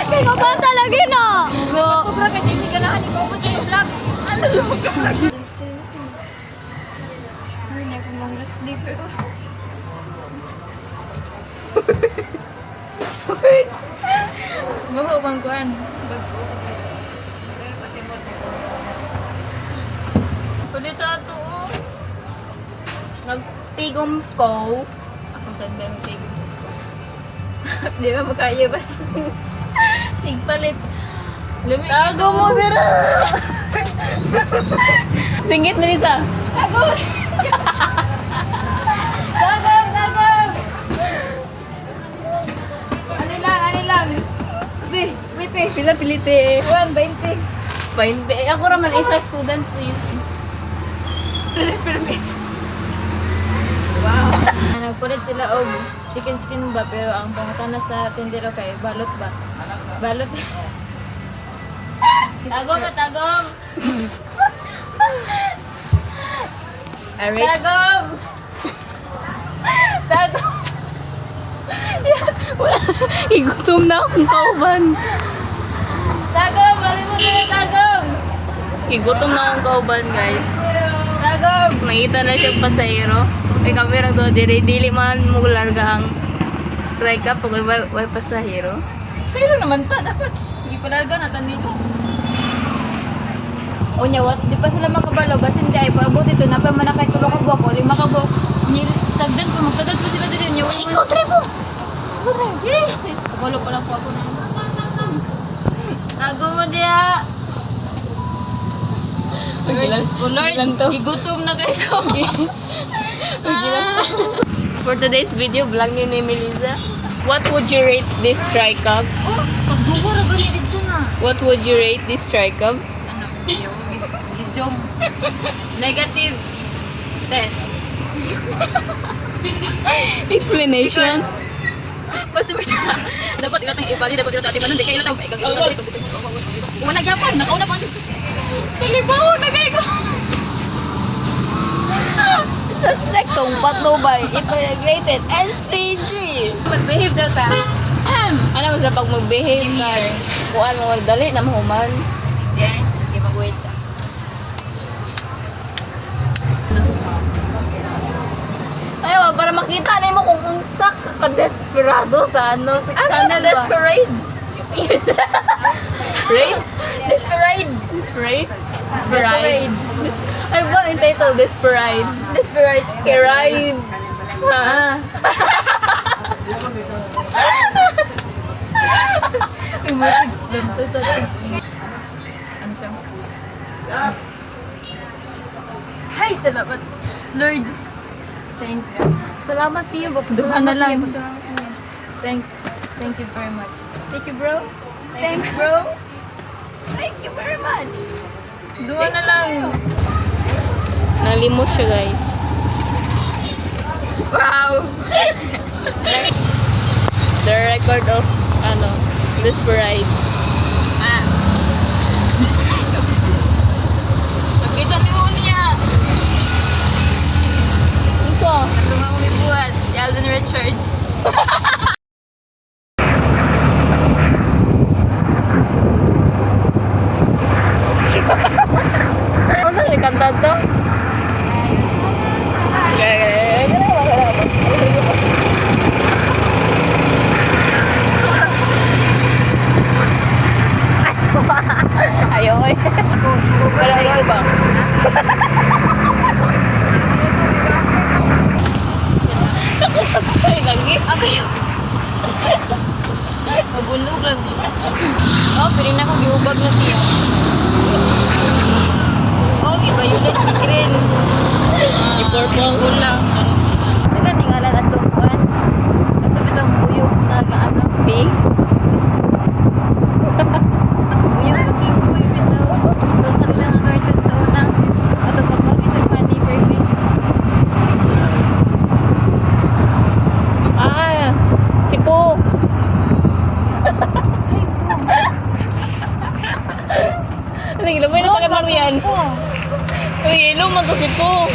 Kaya ka ba talaga na? Sobra ka, hindi ka lahat ikaw mo sa vlog. Ano mo ka vlog? Ay, na kung long sleeper. Baho bang kuan? Bago. Kulit ato oh. Nagtigom ko. Ako saan ba magtigom ko? Di ba makaya ba? Tigpalit. Tago mo dira! Singit Melissa. Tago! Dagom! Dagom! Ano lang? Pilite. Pila pilite? 1.20. 20. Ako raman isa student please. Student permit. Wow. Nagpulit sila og chicken skin ba pero ang pangutana sa tindero kay balot ba? Balot. Tagom na tagom. Tagom. Tagom. Wala. Igutom na akong kauban. Tagom, malimut na tagom. Igutom na akong kauban guys. Tagom. Nakita na siyang pasahero. May kamera doon, dili man mo larga ang try ka pag may pasahero. Pasahero naman ta, dapat hindi pa larga na tanilo. O niya, what? Di pa sila makabalo, basta hindi ay paabot ito, napa man na kay tulong ka buwak, o 5 ka buwak. Tagdan pa, magtagdan pa sila din niya. Ikaw, try mo! Yes! Kabalo pa lang po ako na. Tago mo diya! Lord, igutom na kayo. For today's video, vlog ni Melissa. What would you rate this tri-cup? Oh, pagdugo ra gani dito na. What would you rate this tri-cup? Ano? Zoom. Negative 10. Explanations. Basta ba siya? Dapat ilatang ibali, dapat ilatang atiman. Hindi kayo ilatang ilatang. Kung nagyapan, nakauna pa. Kalibaw na kayo. Sa sektong patnubay, ito yung rated SPG. Mag-behave daw ta. Ano mo sa pag mag-behave ka? Kuan mo, dali na mahuman. Yan, hindi mag-wait ka. Ayaw, para makita na mo kung unsak ka-desperado sa ano, sa channel ba? Desperate? Raid? Desperate? Desperate? Desperate? Ano ba yung title? Desperate? Desperate? Ride? Ha? Ano siya? Hi! Salamat! Lord! Thank you. Salamat niyo. Duha na lang. Thanks. Thank you very much. Thank you, bro. Thanks, bro. Thank you very much. Duha na lang. Nalimos siya, guys. Wow! The record of, Desperate. Nakita niyo niya. Ito. Natungang umibuhat. Si Alden Richards. Ano na kanta to? Ayaw eh. Wala ba? Ay, lagi. Ayaw. Mabulog lagi. Oh, pero na kong gihubag na siya. Oh, ibayulit si Green. I-purple ko lang. Sila tingala na itong kuhan. Ito itong buyog sa gaano. Big. Buyog ko king buyog ito. Ito sa lang cartoon sa una. Ito pag-okay siya funny perfect. Si Po. Lagi lamay na pakai Marian. Lagi lumayan to si Po.